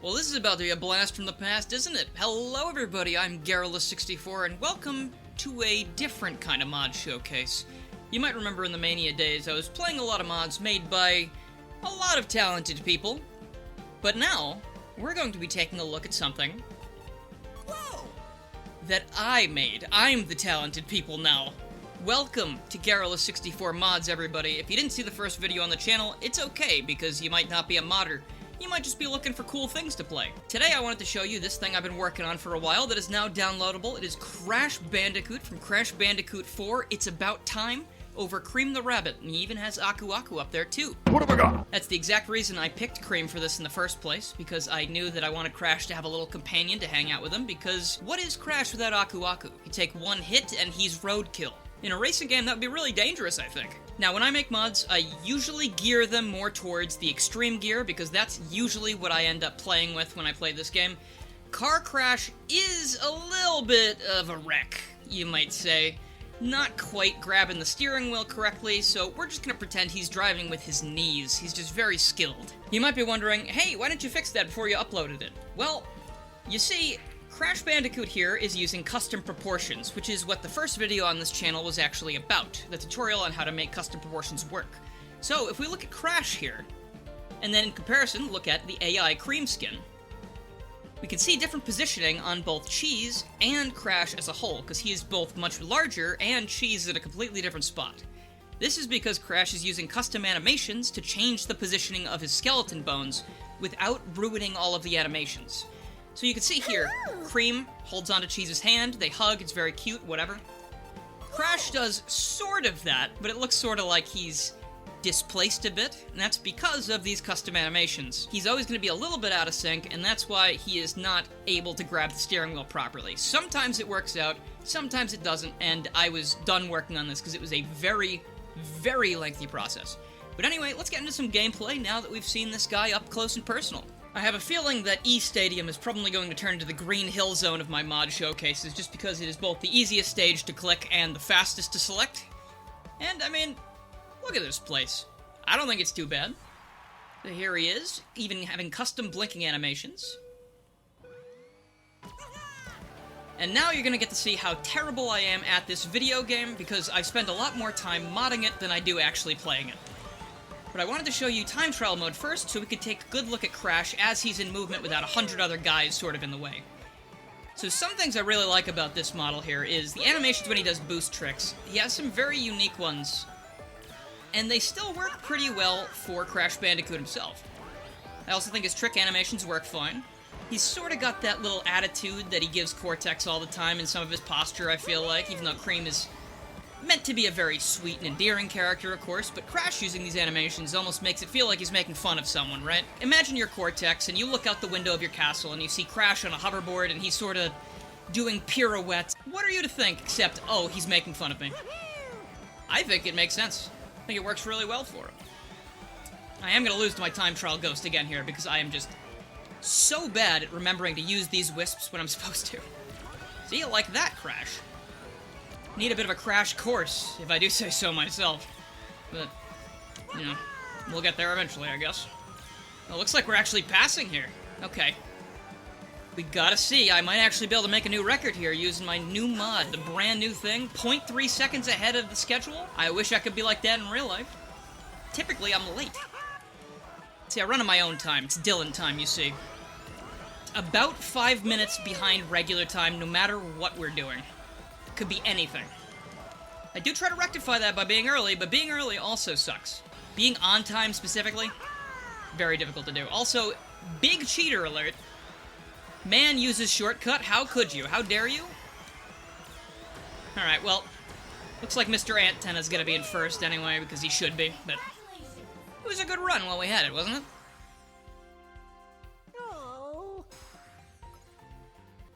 Well, this is about to be a blast from the past, isn't it? Hello everybody, I'm Garrulus64, and welcome to a different kind of mod showcase. You might remember in the Mania days, I was playing a lot of mods made by a lot of talented people. But now, we're going to be taking a look at something that I made. I'm the talented people now. Welcome to Garrulus64 Mods, everybody. If you didn't see the first video on the channel, it's okay, because you might not be a modder. You might just be looking for cool things to play. Today I wanted to show you this thing I've been working on for a while that is now downloadable. It is Crash Bandicoot from Crash Bandicoot 4. It's about time over Cream the Rabbit, and he even has Aku Aku up there too. What have I got? That's the exact reason I picked Cream for this in the first place, because I knew that I wanted Crash to have a little companion to hang out with him, because what is Crash without Aku Aku? You take one hit and he's roadkill. In a racing game, that would be really dangerous, I think. Now, when I make mods, I usually gear them more towards the extreme gear, because that's usually what I end up playing with when I play this game. Car Crash is a little bit of a wreck, you might say. Not quite grabbing the steering wheel correctly, so we're just gonna pretend he's driving with his knees. He's just very skilled. You might be wondering, hey, why didn't you fix that before you uploaded it? Well, you see, Crash Bandicoot here is using custom proportions, which is what the first video on this channel was actually about, the tutorial on how to make custom proportions work. So if we look at Crash here, and then in comparison look at the AI Cream skin, we can see different positioning on both Cheese and Crash as a whole, because he is both much larger and Cheese is at a completely different spot. This is because Crash is using custom animations to change the positioning of his skeleton bones without ruining all of the animations. So you can see here, Cream holds onto Cheese's hand, they hug, it's very cute, whatever. Crash does sort of that, but it looks sort of like he's displaced a bit, and that's because of these custom animations. He's always going to be a little bit out of sync, and that's why he is not able to grab the steering wheel properly. Sometimes it works out, sometimes it doesn't, and I was done working on this because it was a very, very lengthy process. But anyway, let's get into some gameplay now that we've seen this guy up close and personal. I have a feeling that E-Stadium is probably going to turn into the Green Hill Zone of my mod showcases, just because it is both the easiest stage to click and the fastest to select. And, I mean, look at this place. I don't think it's too bad. So here he is, even having custom blinking animations. And now you're gonna get to see how terrible I am at this video game, because I've spent a lot more time modding it than I do actually playing it. But I wanted to show you time trial mode first, so we could take a good look at Crash as he's in movement without 100 other guys sort of in the way. So some things I really like about this model here is the animations when he does boost tricks. He has some very unique ones, and they still work pretty well for Crash Bandicoot himself. I also think his trick animations work fine. He's sort of got that little attitude that he gives Cortex all the time in some of his posture, I feel like, even though Cream is meant to be a very sweet and endearing character, of course, but Crash using these animations almost makes it feel like he's making fun of someone, right? Imagine you're Cortex, and you look out the window of your castle, and you see Crash on a hoverboard, and he's sort of doing pirouettes. What are you to think, except, oh, he's making fun of me? I think it makes sense. I think it works really well for him. I am going to lose to my time trial ghost again here, because I am just so bad at remembering to use these wisps when I'm supposed to. See, like that, Crash. Need a bit of a crash course, if I do say so myself. But, you know, we'll get there eventually, I guess. Well, it looks like we're actually passing here. Okay. We gotta see, I might actually be able to make a new record here using my new mod, the brand new thing, 0.3 seconds ahead of the schedule. I wish I could be like that in real life. Typically, I'm late. See, I run on my own time. It's Dylan time, you see. About 5 minutes behind regular time, no matter what we're doing. Could be anything. I do try to rectify that by being early, but being early also sucks. Being on time specifically, very difficult to do. Also, big cheater alert. Man uses shortcut, how could you? How dare you? Alright, well, looks like Mr. Antenna's gonna be in first anyway, because he should be, but it was a good run while we had it, wasn't it?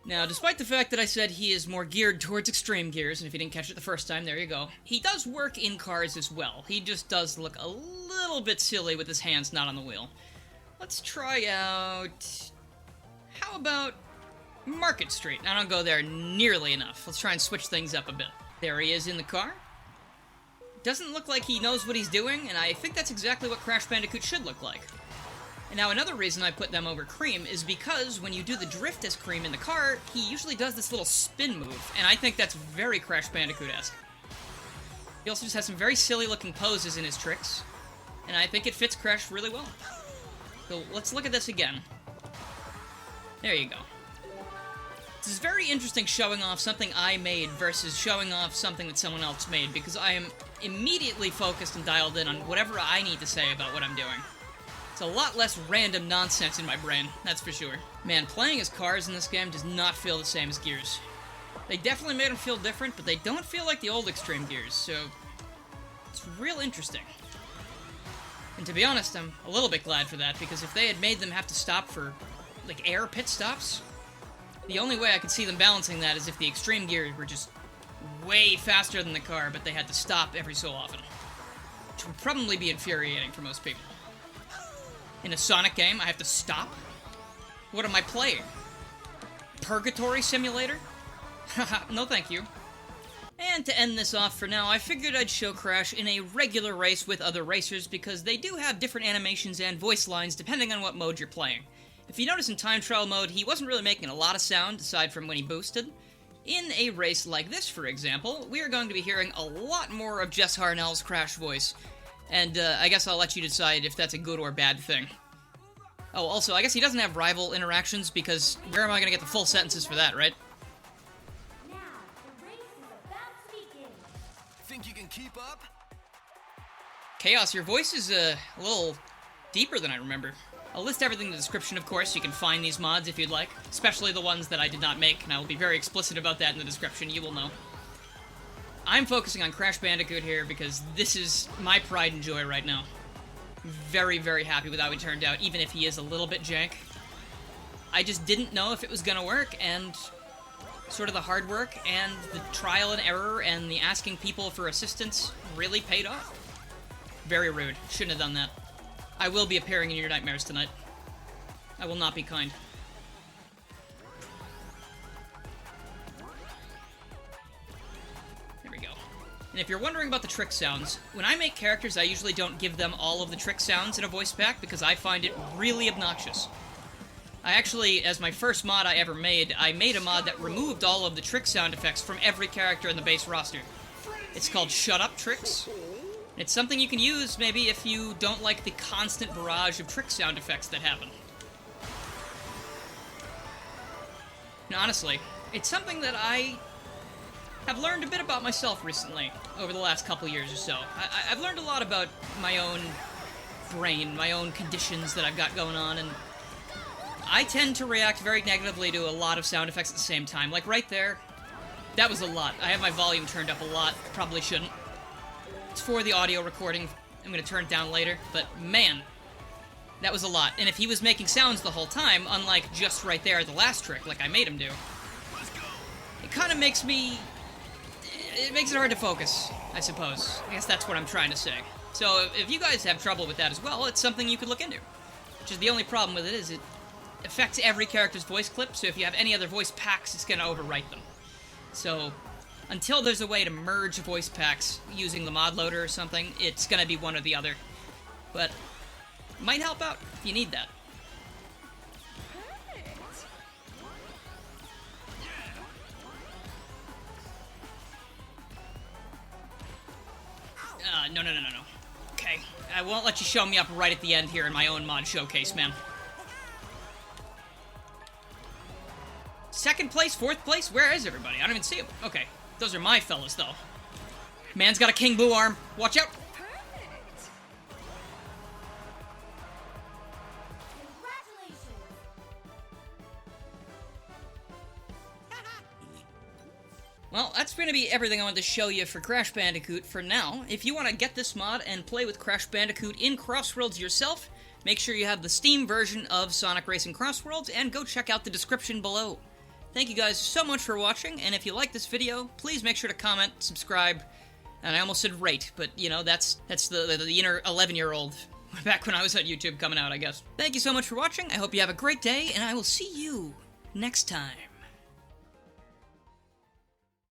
Now, despite the fact that I said he is more geared towards extreme gears, and if you didn't catch it the first time, there you go, he does work in cars as well. He just does look a little bit silly with his hands not on the wheel. Let's try out... how about Market Street? I don't go there nearly enough. Let's try and switch things up a bit. There he is in the car. Doesn't look like he knows what he's doing, and I think that's exactly what Crash Bandicoot should look like. And now another reason I put them over Cream is because when you do the drift as Cream in the car, he usually does this little spin move, and I think that's very Crash Bandicoot-esque. He also just has some very silly-looking poses in his tricks, and I think it fits Crash really well. So let's look at this again. There you go. This is very interesting showing off something I made versus showing off something that someone else made, because I am immediately focused and dialed in on whatever I need to say about what I'm doing. It's a lot less random nonsense in my brain, that's for sure. Man, playing as cars in this game does not feel the same as Gears. They definitely made them feel different, but they don't feel like the old Extreme Gears, so it's real interesting. And to be honest, I'm a little bit glad for that, because if they had made them have to stop for, like, air pit stops, the only way I could see them balancing that is if the Extreme Gears were just way faster than the car, but they had to stop every so often. Which would probably be infuriating for most people. In a Sonic game, I have to stop? What am I playing? Purgatory Simulator? Haha, no thank you. And to end this off for now, I figured I'd show Crash in a regular race with other racers because they do have different animations and voice lines depending on what mode you're playing. If you notice in time trial mode, he wasn't really making a lot of sound aside from when he boosted. In a race like this, for example, we are going to be hearing a lot more of Jess Harnell's Crash voice. And I guess I'll let you decide if that's a good or bad thing. Oh, also, I guess he doesn't have rival interactions because where am I going to get the full sentences for that, right? Now, the race is about to begin. Think you can keep up? Chaos, your voice is a little deeper than I remember. I'll list everything in the description, of course. You can find these mods if you'd like, especially the ones that I did not make, and I will be very explicit about that in the description. You will know. I'm focusing on Crash Bandicoot here because this is my pride and joy right now. Very, very happy with how he turned out, even if he is a little bit jank. I just didn't know if it was gonna work, and sort of the hard work and the trial and error and the asking people for assistance really paid off. Very rude. Shouldn't have done that. I will be appearing in your nightmares tonight. I will not be kind. And if you're wondering about the trick sounds, when I make characters, I usually don't give them all of the trick sounds in a voice pack because I find it really obnoxious. I actually, as my first mod I ever made, I made a mod that removed all of the trick sound effects from every character in the base roster. It's called Shut Up Tricks. It's something you can use, maybe, if you don't like the constant barrage of trick sound effects that happen. And honestly, it's something that I have learned a bit about myself recently, over the last couple years or so. I've learned a lot about my own brain, my own conditions that I've got going on, and I tend to react very negatively to a lot of sound effects at the same time. Like right there, that was a lot. I have my volume turned up a lot, probably shouldn't. It's for the audio recording, I'm gonna turn it down later, but man, that was a lot. And if he was making sounds the whole time, unlike just right there at the last trick, like I made him do, it kind of makes me... It makes it hard to focus, I suppose. I guess that's what I'm trying to say. So if you guys have trouble with that as well, it's something you could look into. Which is the only problem with it is it affects every character's voice clip, so if you have any other voice packs, it's going to overwrite them. So until there's a way to merge voice packs using the mod loader or something, it's going to be one or the other. But it might help out if you need that. No. Okay, I won't let you show me up right at the end here in my own mod showcase, man. Second place, fourth place? Where is everybody? I don't even see him. Okay, those are my fellas, though. Man's got a King Boo arm. Watch out! Well, that's going to be everything I wanted to show you for Crash Bandicoot for now. If you want to get this mod and play with Crash Bandicoot in CrossWorlds yourself, make sure you have the Steam version of Sonic Racing CrossWorlds, and go check out the description below. Thank you guys so much for watching, and if you like this video, please make sure to comment, subscribe, and I almost said rate, but, you know, that's the inner 11-year-old back when I was at YouTube coming out, I guess. Thank you so much for watching, I hope you have a great day, and I will see you next time.